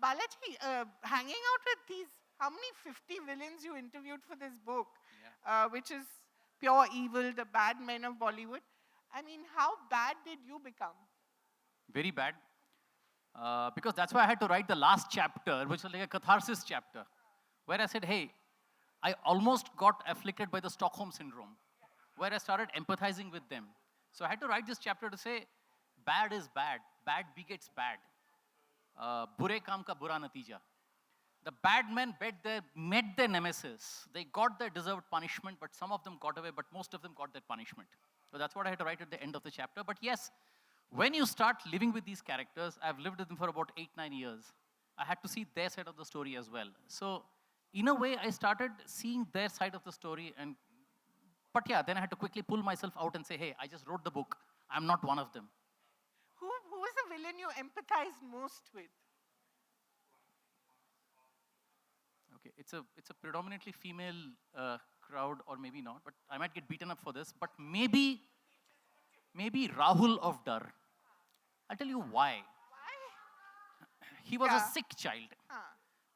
Balaji, hanging out with these, how many 50 villains you interviewed for this book, which is pure evil, the bad men of Bollywood. I mean, how bad did you become? Very bad. Because that's why I had to write the last chapter, which was like a catharsis chapter, where I said, hey, I almost got afflicted by the Stockholm syndrome, where I started empathizing with them. So I had to write this chapter to say, bad is bad, bad begets bad. Bure kaam ka bura natija. The bad men met their nemesis. They got their deserved punishment, but some of them got away, but most of them got their punishment. So that's what I had to write at the end of the chapter. But yes, when you start living with these characters, I've lived with them for about 8-9 years. I had to see their side of the story as well. So in a way, I started seeing their side of the story. But yeah, then I had to quickly pull myself out and say, hey, I just wrote the book. I'm not one of them. Who was the villain you empathized most with? Okay, it's a predominantly female crowd, or maybe not, but I might get beaten up for this, but maybe Rahul of Dar. I'll tell you why. Why? He was a sick child, Huh.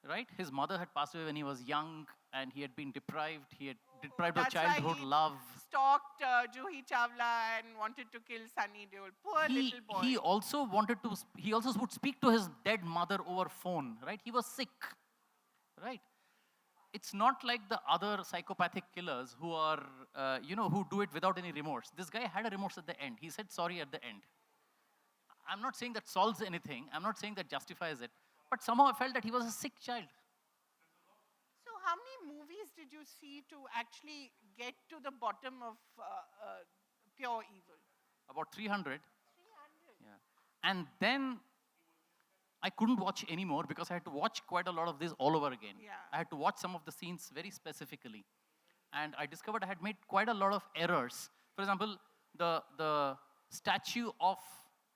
right? His mother had passed away when he was young, and he had been deprived. He had deprived of That's why childhood he love. Stalked Juhi Chawla and wanted to kill Sunny Deol. Poor little boy. He also would speak to his dead mother over phone, right? He was sick, right? It's not like the other psychopathic killers who are, who do it without any remorse. This guy had a remorse at the end. He said sorry at the end. I'm not saying that solves anything. I'm not saying that justifies it. But somehow I felt that he was a sick child. So how many movies did you see to actually get to the bottom of pure evil? About 300. 300. Yeah. And then I couldn't watch anymore because I had to watch quite a lot of this all over again. Yeah. I had to watch some of the scenes very specifically. And I discovered I had made quite a lot of errors. For example, the statue of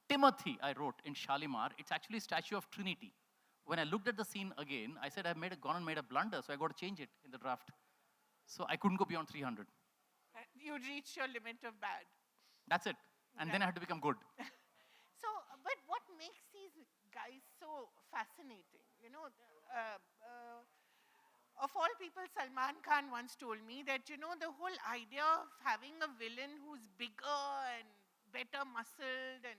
Timothy I wrote in Shalimar, it's actually a statue of Trinity. When I looked at the scene again, I said I've gone and made a blunder, so I got to change it in the draft. So I couldn't go beyond 300. You reached your limit of bad. That's it. And then I had to become good. So, but what makes these guys so fascinating? Of all people, Salman Khan once told me that, the whole idea of having a villain who's bigger and better muscled and,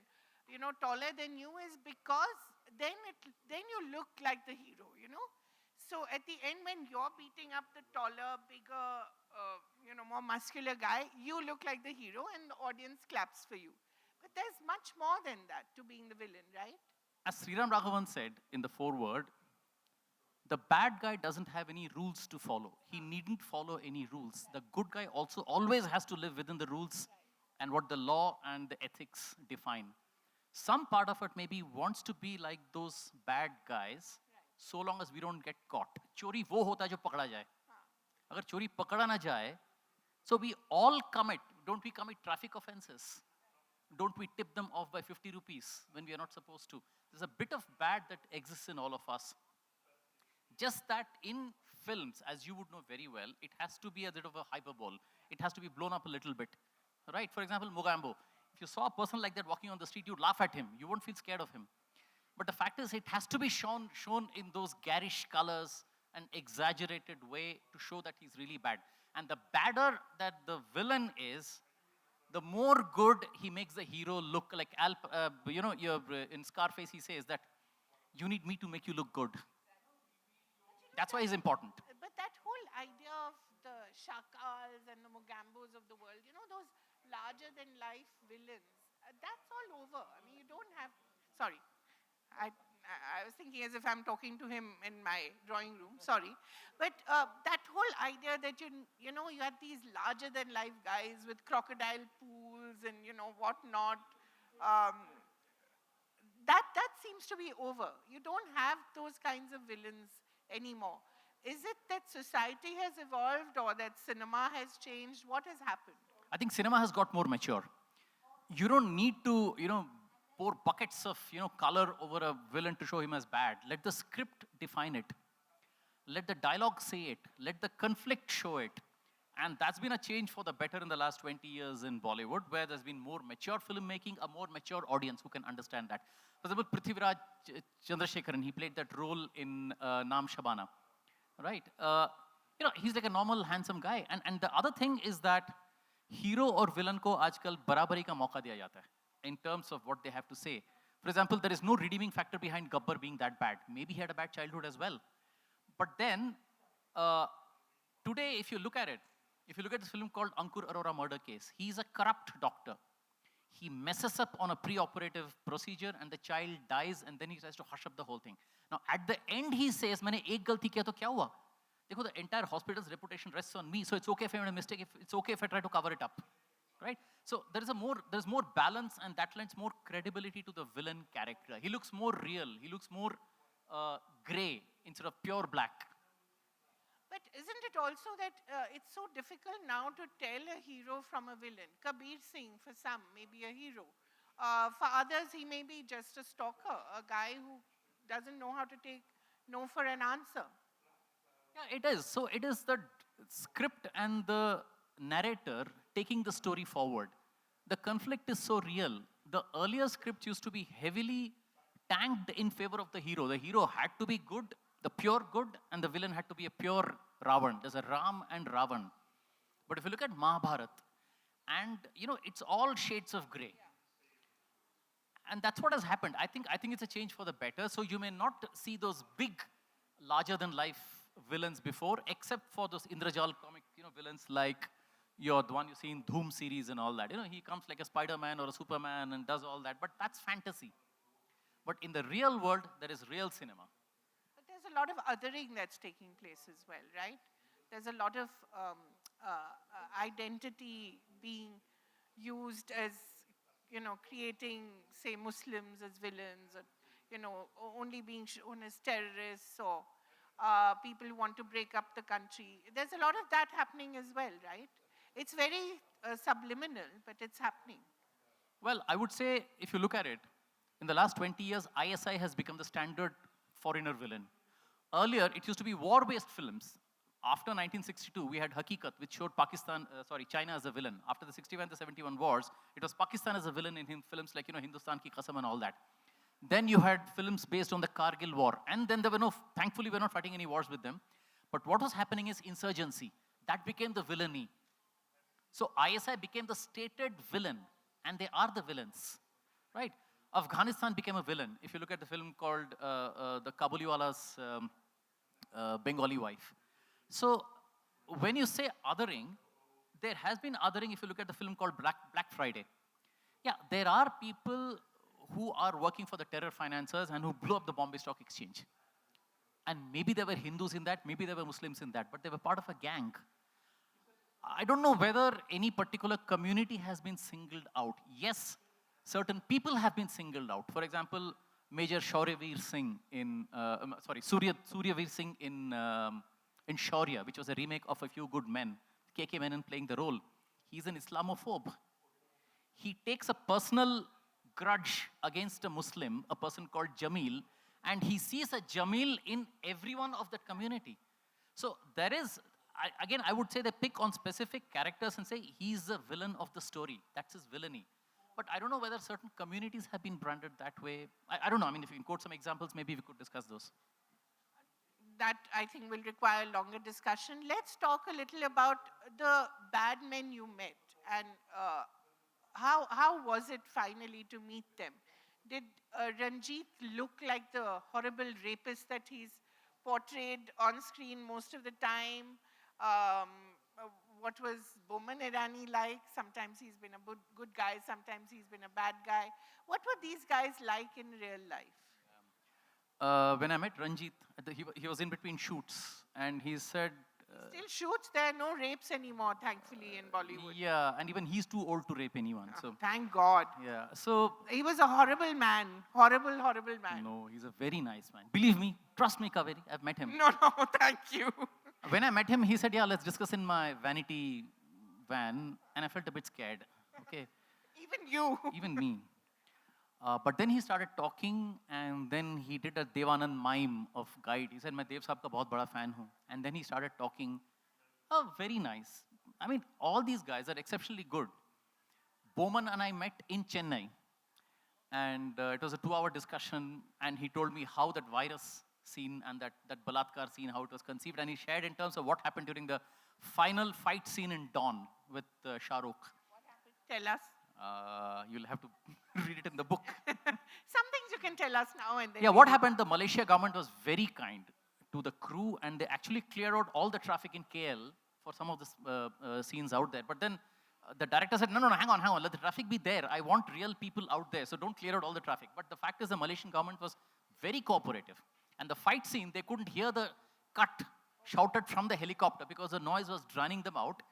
taller than you is because then you look like the hero, So at the end, when you're beating up the taller, bigger, more muscular guy, you look like the hero and the audience claps for you. But there's much more than that to being the villain, right? As Sriram Raghavan said in the foreword, the bad guy doesn't have any rules to follow. He needn't follow any rules. The good guy also always has to live within the rules and what the law and the ethics define. Some part of it maybe wants to be like those bad guys, so long as we don't get caught. Chori wo hota hai jo pakda jaye. Agar chori pakda na jaye, so we all commit. Don't we commit traffic offenses? Don't we tip them off by 50 rupees when we are not supposed to? There's a bit of bad that exists in all of us. Just that in films, as you would know very well, it has to be a bit of a hyperbole. It has to be blown up a little bit. Right? For example, Mogambo. If you saw a person like that walking on the street, you'd laugh at him. You won't feel scared of him. But the fact is, it has to be shown in those garish colors and exaggerated way to show that he's really bad. And the badder that the villain is, the more good he makes the hero look. Like in Scarface, he says that you need me to make you look good. That's why he's important. But that whole idea of the Shakals and the Mogambos of the world, those larger-than-life villains, that's all over. I mean, you don't have... Sorry. I was thinking as if I'm talking to him in my drawing room. Sorry. But that whole idea that, you had these larger-than-life guys with crocodile pools and, whatnot, that seems to be over. You don't have those kinds of villains anymore. Is it that society has evolved or that cinema has changed? What has happened? I think cinema has got more mature. You don't need to, pour buckets of, color over a villain to show him as bad. Let the script define it. Let the dialogue say it. Let the conflict show it. And that's been a change for the better in the last 20 years in Bollywood, where there's been more mature filmmaking, a more mature audience who can understand that. For example, Prithviraj Chandrasekharan, he played that role in Naam Shabana, right? He's like a normal, handsome guy. And the other thing is that hero or villain ko aajkal barabari ka mauka diya jata hai in terms of what they have to say. For example, there is no redeeming factor behind Gabbar being that bad. Maybe he had a bad childhood as well. But then, today, if you look at this film called Ankur Arora Murder Case, he's a corrupt doctor. He messes up on a pre-operative procedure and the child dies, and then he tries to hush up the whole thing. Now, at the end, he says, "Maine ek galti kiya to kya hua? Dekho, the entire hospital's reputation rests on me, so it's okay if I made a mistake, it's okay if I try to cover it up." Right? So there's more balance, and that lends more credibility to the villain character. He looks more real. He looks more gray instead of pure black. But isn't it also that it's so difficult now to tell a hero from a villain? Kabir Singh, for some, may be a hero. For others, he may be just a stalker, a guy who doesn't know how to take no for an answer. Yeah, it is. So it is the script and the narrator taking the story forward. The conflict is so real. The earlier scripts used to be heavily tanked in favor of the hero. The hero had to be good, the pure good, and the villain had to be a pure Ravan. There's a Ram and Ravan. But if you look at Mahabharat, and it's all shades of grey. And that's what has happened. I think it's a change for the better. So you may not see those big, larger than life villains before, except for those Indrajal comic villains like the one you see in Dhoom series and all that. He comes like a Spider-Man or a Superman and does all that, but that's fantasy. But in the real world, there is real cinema. But there's a lot of othering that's taking place as well, right? There's a lot of identity being used as, creating, say, Muslims as villains, or, only being shown as terrorists, or people who want to break up the country. There's a lot of that happening as well, right? It's very subliminal, but it's happening. Well, I would say, if you look at it, in the last 20 years, ISI has become the standard foreigner villain. Earlier, it used to be war-based films. After 1962, we had Hakikat, which showed China as a villain. After the 61 to 71 wars, it was Pakistan as a villain in films like, Hindustan Ki Qasam and all that. Then you had films based on the Kargil war. And then thankfully, we're not fighting any wars with them. But what was happening is insurgency. That became the villainy. So ISI became the stated villain, and they are the villains, right? Afghanistan became a villain. If you look at the film called The Kabuliwala's Bengali Wife. So when you say othering, there has been othering if you look at the film called Black Friday. Yeah, there are people who are working for the terror financiers and who blew up the Bombay Stock Exchange. And maybe there were Hindus in that, maybe there were Muslims in that, but they were part of a gang. I don't know whether any particular community has been singled out. Yes, certain people have been singled out. For example, Major Shauryaveer Singh Suryaveer Singh in Shaurya, which was a remake of A Few Good Men. K.K. Menon playing the role. He's an Islamophobe. He takes a personal grudge against a Muslim, a person called Jamil, and he sees a Jamil in everyone of that community. So there is, I would say they pick on specific characters and say he's the villain of the story. That's his villainy. But I don't know whether certain communities have been branded that way. I don't know. I mean, if you can quote some examples, maybe we could discuss those. That, I think, will require a longer discussion. Let's talk a little about the bad men you met, and how was it finally to meet them? Did Ranjit look like the horrible rapist that he's portrayed on screen most of the time? What was Boman Irani like? Sometimes he's been a good guy, sometimes he's been a bad guy. What were these guys like in real life? When I met Ranjit, he was in between shoots, and he said... Still shoots? There are no rapes anymore, thankfully, in Bollywood. Yeah, and even he's too old to rape anyone. So thank God. Yeah, so... He was a horrible man. Horrible, horrible man. No, he's a very nice man. Believe me, trust me, Kaveree, I've met him. No, thank you. When I met him, he said, yeah, let's discuss in my vanity van, and I felt a bit scared, okay? Even you. Even me. But then he started talking, and then he did a Devanand mime of Guide. He said, "मैं देव साहब का बहुत बड़ा fan हूँ." And then he started talking. Oh, very nice. I mean, all these guys are exceptionally good. Bowman and I met in Chennai, and it was a 2-hour discussion, and he told me how that virus scene and that Balatkar scene, how it was conceived, and he shared in terms of what happened during the final fight scene in Dawn with Shah Rukh. What happened? Tell us. You'll have to read it in the book. Some things you can tell us now and then. Yeah, what happened? The Malaysia government was very kind to the crew, and they actually cleared out all the traffic in KL for some of the scenes out there. But then the director said, no, hang on, let the traffic be there. I want real people out there, so don't clear out all the traffic. But the fact is the Malaysian government was very cooperative. And the fight scene, they couldn't hear the cut shouted from the helicopter because the noise was drowning them out.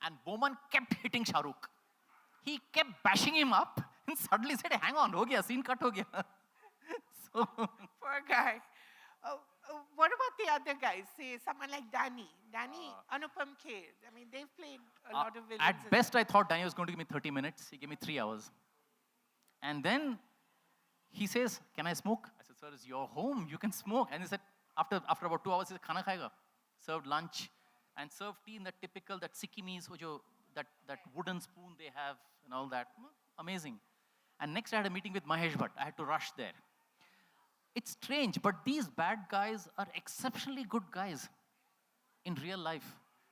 And Bowman kept hitting Shah Rukh. He kept bashing him up and suddenly said, hang on, ho gaya, scene cut ho gaya. So, poor guy. What about the other guys? Say someone like Danny, Anupam Kher. I mean, they've played a lot of villains. At best, I thought Danny was going to give me 30 minutes. He gave me 3 hours. And then he says, can I smoke? I said, sir, it's your home. You can smoke. And he said, after about 2 hours, he said, khana khayega. Served lunch and served tea in that typical, that Sikkimis, that wooden spoon they have and all that. Amazing. And next I had a meeting with Mahesh Bhatt. I had to rush there. It's strange, but these bad guys are exceptionally good guys in real life.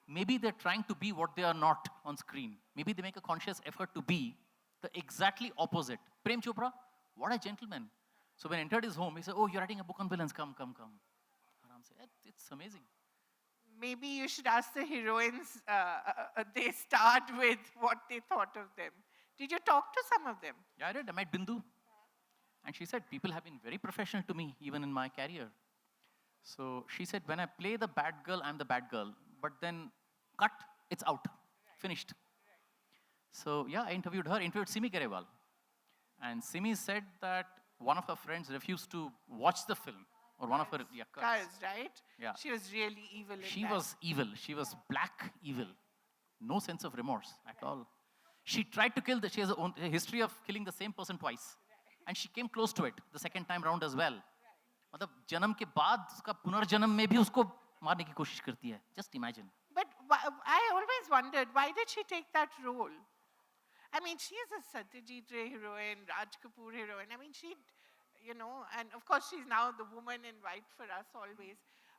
Maybe they're trying to be what they are not on screen. Maybe they make a conscious effort to be the exactly opposite. Prem Chopra, what a gentleman. So when I entered his home, he said, oh, you're writing a book on villains, come. And I'm saying, it's amazing. Maybe you should ask the heroines, they start with what they thought of them. Did you talk to some of them? Yeah, I did. I met Bindu. And she said, people have been very professional to me, even in my career. So she said, when I play the bad girl, I'm the bad girl. But then, cut, it's out. Finished. So yeah, I interviewed Simi Garewal. And Simi said that one of her friends refused to watch the film. Or one of her, Cars, right? Yeah. She was really evil in She that. was evil. She was black evil. No sense of remorse at all. She tried to kill, she has a history of killing the same person twice. And she came close to it the second time round as well. मतलब जन्म के बाद उसका पुनर्जन्म में भी उसको मारने की कोशिश करती है. Just imagine. But I always wondered, why did she take that role? I mean, she is a Satyajit Ray heroine, Raj Kapoor heroine. I mean, and of course she's now the woman in white for us always.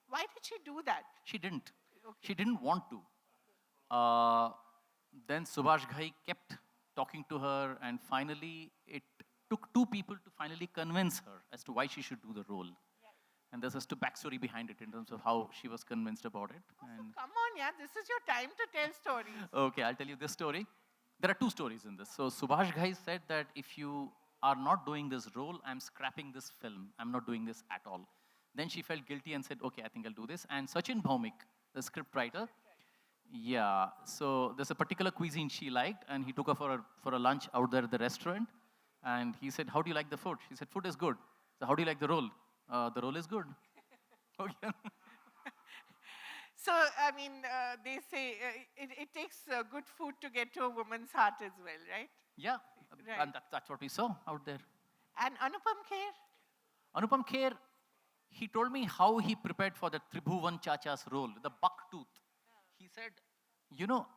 Why did she do that? She didn't. Okay. She didn't want to. Then Subhash Ghai kept talking to her, and finally it took 2 people to finally convince her as to why she should do the role. And there's a backstory behind it in terms of how she was convinced about it. And Come on, yeah, this is your time to tell stories. okay, I'll tell you this story. There are 2 stories in this. So Subhash Ghai said that if you are not doing this role, I'm scrapping this film. I'm not doing this at all. Then she felt guilty and said, okay, I think I'll do this. And Sachin Bhaumik, the script writer, yeah, so there's a particular cuisine she liked, and he took her for a lunch out there at the restaurant. And he said, how do you like the food? She said, food is good. So how do you like the role? The role is good. Okay. So, I mean, they say it takes good food to get to a woman's heart as well, right? Yeah, Right. and that's what we saw out there. And Anupam Kher? Anupam Kher, he told me how he prepared for the Tribhuvan Chacha's role, the buck tooth. He said,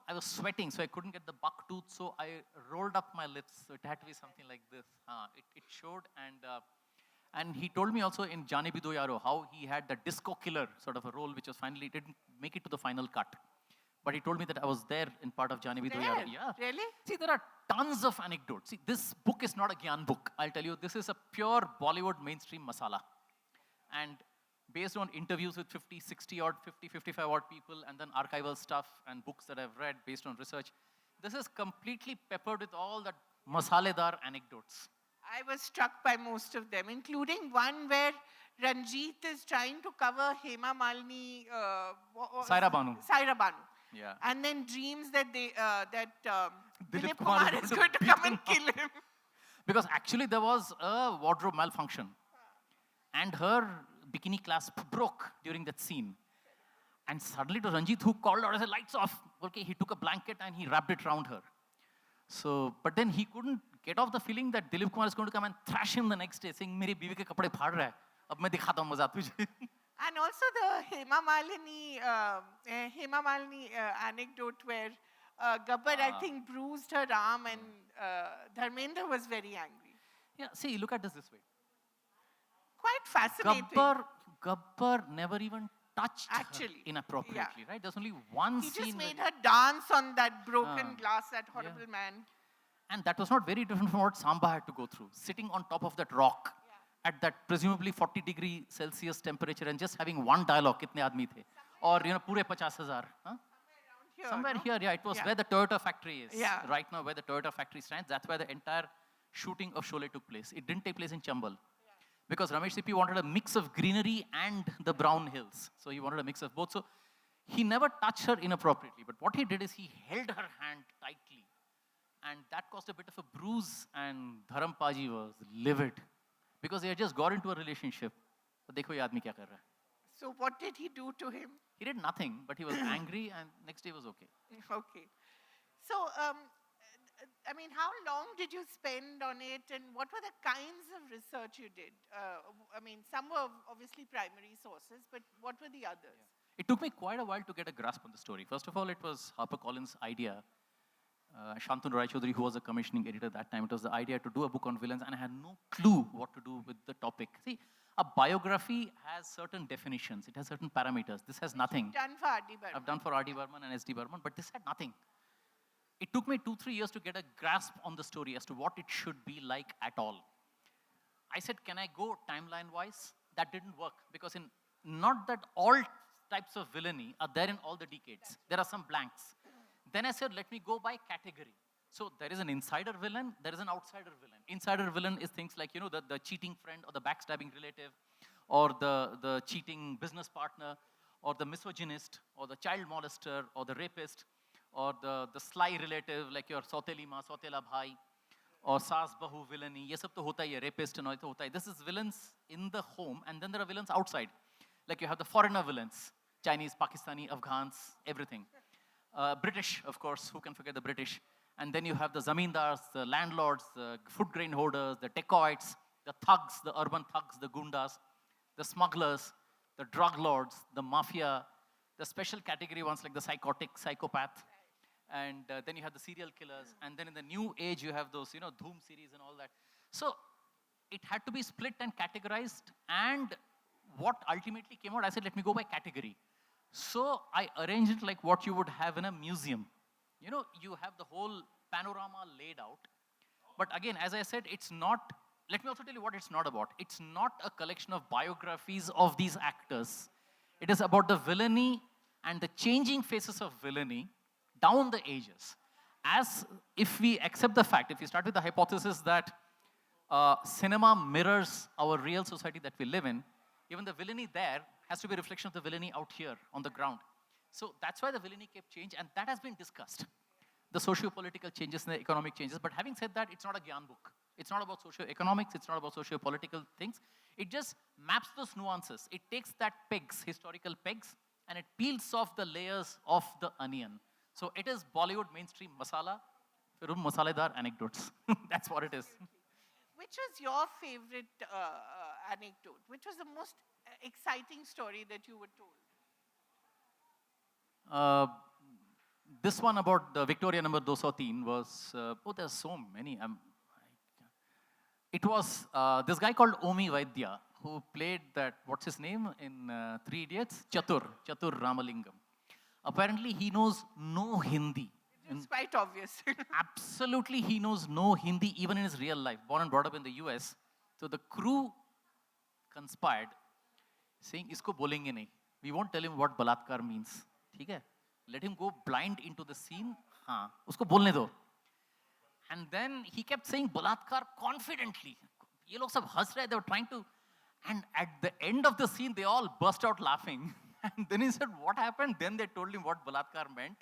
I was sweating, so I couldn't get the buck tooth, so I rolled up my lips. So it had to be something like this. It showed, and he told me also in Jaane Bhi Do Yaro how he had the disco killer sort of a role, which was finally didn't make it to the final cut. But he told me that I was there in part of Jaane Bhi Do Yaro. Yeah. Really? See, there are tons of anecdotes. See, this book is not a Gyan book. I'll tell you, this is a pure Bollywood mainstream masala. And based on interviews with 50, 60 odd, 50, 55 odd people, and then archival stuff and books that I've read based on research, this is completely peppered with all that masaledar anecdotes. I was struck by most of them, including one where Ranjit is trying to cover Hema Malini, Saira Banu. Yeah. And then dreams that Dilip Dilip Kumar is going to come and kill him. Because actually there was a wardrobe malfunction. And her bikini clasp broke during that scene. And suddenly it was Ranjit who called out and said, lights off. Okay, he took a blanket and he wrapped it around her. So, but then he couldn't get off the feeling that Dilip Kumar is going to come and thrash him the next day, saying, "Meri biwi ke kapde phad raha hai. Ab main dikhata hu maza tujhe." And also the Hema Malini anecdote where Gabbar, I think, bruised her arm, and Dharmendra was very angry. Yeah, see, look at this way. Quite fascinating. Gabbar never even touched Actually, her inappropriately, yeah. right? There's only one He scene just where made her dance on that broken glass, that horrible man. and that was not very different from what Samba had to go through. Sitting on top of that rock at that presumably 40 degrees Celsius temperature and just having one dialogue, kitne aadmi the? Or, pure 50,000. Huh? Here, Somewhere no? here, yeah. It was Yeah. where the Toyota factory is. Yeah. Right now, where the Toyota factory stands, that's where the entire shooting of Sholay took place. It didn't take place in Chambal. Because Ramesh Sippy wanted a mix of greenery and the brown hills. So he wanted a mix of both. So he never touched her inappropriately. But what he did is he held her hand tightly. And that caused a bit of a bruise. And Dharam Paji was livid. Because they had just got into a relationship. But dekho ye aadmi kya kar raha hai. So what did he do to him? He did nothing, but he was angry, and next day was okay. Okay. So, I mean, how long did you spend on it, and what were the kinds of research you did? I mean, some were obviously primary sources, but what were the others? It took me quite a while to get a grasp on the story. First of all, it was HarperCollins' idea. Shantanu Rai Chaudhary, who was a commissioning editor at that time, it was the idea to do a book on villains, and I had no clue what to do with the topic. See, a biography has certain definitions. It has certain parameters. This has nothing. Done for R.D. Burman. I've done for R.D. Burman and S.D. Burman, but this had nothing. It took me 2-3 years to get a grasp on the story as to what it should be like at all. I said, can I go timeline-wise? That didn't work, because not that all types of villainy are there in all the decades. There are some blanks. Then I said, let me go by category. So there is an insider villain, there is an outsider villain. Insider villain is things like, the cheating friend or the backstabbing relative or the cheating business partner or the misogynist or the child molester or the rapist or the sly relative like your Sauteli Ma, Sautela Bhai or Saas Bahu villainy. Ye sab to hota hai, rapist and all to hota hai. This is villains in the home, and then there are villains outside. Like you have the foreigner villains, Chinese, Pakistani, Afghans, everything. British, of course, who can forget the British? And then you have the zamindars, the landlords, the food grain hoarders, the dacoits, the thugs, the urban thugs, the gundas, the smugglers, the drug lords, the mafia, the special category ones like the psychotic, psychopath. And then you have the serial killers. And then in the new age, you have those, Dhoom series and all that. So it had to be split and categorized. And what ultimately came out, I said, let me go by category. So I arranged it like what you would have in a museum. You have the whole panorama laid out. But again, as I said, it's not, let me also tell you what it's not about. It's not a collection of biographies of these actors. It is about the villainy and the changing faces of villainy down the ages. As if we accept the fact, if we start with the hypothesis that cinema mirrors our real society that we live in, even the villainy there has to be a reflection of the villainy out here on the ground. So that's why the villainy kept change, and that has been discussed. The socio-political changes and the economic changes. But having said that, it's not a Gyan book. It's not about socio-economics. It's not about socio-political things. It just maps those nuances. It takes that pegs, historical pegs, and it peels off the layers of the onion. So it is Bollywood mainstream masala, firum masaledar anecdotes. That's what it is. Which was your favorite anecdote? Which was the most exciting story that you were told? This one about the Victoria number 203 was, there's so many. It was this guy called Omi Vaidya who played that, what's his name in 3 Idiots? Chatur Ramalingam. Apparently he knows no Hindi. It's quite obvious. Absolutely he knows no Hindi even in his real life. Born and brought up in the US. So the crew conspired saying, isko bolenge nahi. We won't tell him what balatkar means. ठीक है? Let him go blind into the scene. हाँ, उसको बोलने दो. And then he kept saying balatkar confidently. ये लोग सब हंस रहे, they were trying to, and at the end of the scene, they all burst out laughing. And then he said, what happened? Then they told him what balatkar meant.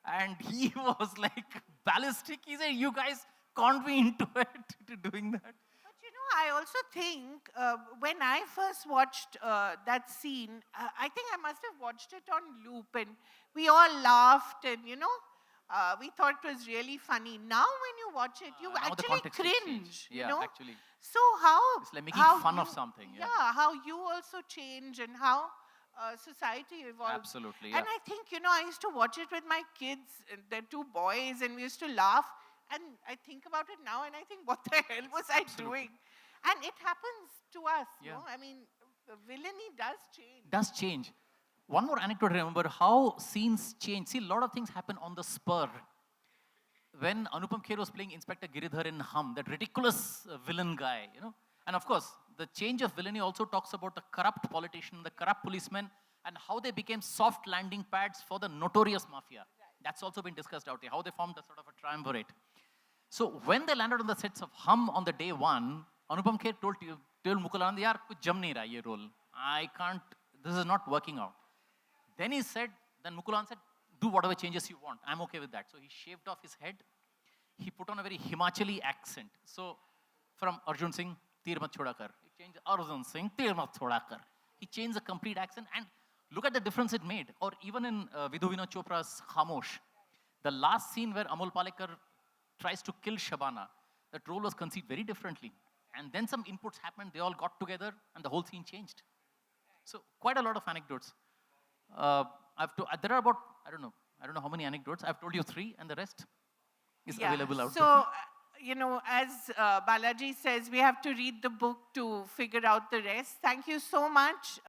And he was like ballistic. He said, you guys conned me into it, to doing that. I also think when I first watched that scene, I think I must have watched it on loop, and we all laughed, and we thought it was really funny. Now when you watch it, you actually cringe. Yeah, actually. So how it's like making fun of something. Yeah, how you also change, and how society evolves. Absolutely, yeah. And I think, I used to watch it with my kids. They're two boys, and we used to laugh. And I think about it now, and I think, what the hell was I doing? And it happens to us. Yeah. I mean, villainy does change. Does change. One more anecdote, remember how scenes change. See, a lot of things happen on the spur. When Anupam Kher was playing Inspector Giridhar in Hum, that ridiculous villain guy, And of course, the change of villainy also talks about the corrupt politician, the corrupt policeman, and how they became soft landing pads for the notorious mafia. That's also been discussed out here, how they formed a sort of a triumvirate. So when they landed on the sets of Hum on the day one, Anupam Kher told Mukul Anand, yaar, kuch jam nahi raha ye role. I can't, this is not working out. Then Mukul Anand said, do whatever changes you want. I'm okay with that. So he shaved off his head. He put on a very Himachali accent. So from Arjun Singh, Tir mat choda kar. He changed Arjun Singh, Tir mat choda kar. He changed the complete accent, and look at the difference it made. Or even in Vidhu Vinod Chopra's Khamosh, the last scene where Amol Palekar tries to kill Shabana, that role was conceived very differently. And then some inputs happened, they all got together, and the whole scene changed. So quite a lot of anecdotes. There are about, I don't know how many anecdotes. I've told you 3, and the rest is available out there. So, as Balaji says, we have to read the book to figure out the rest. Thank you so much.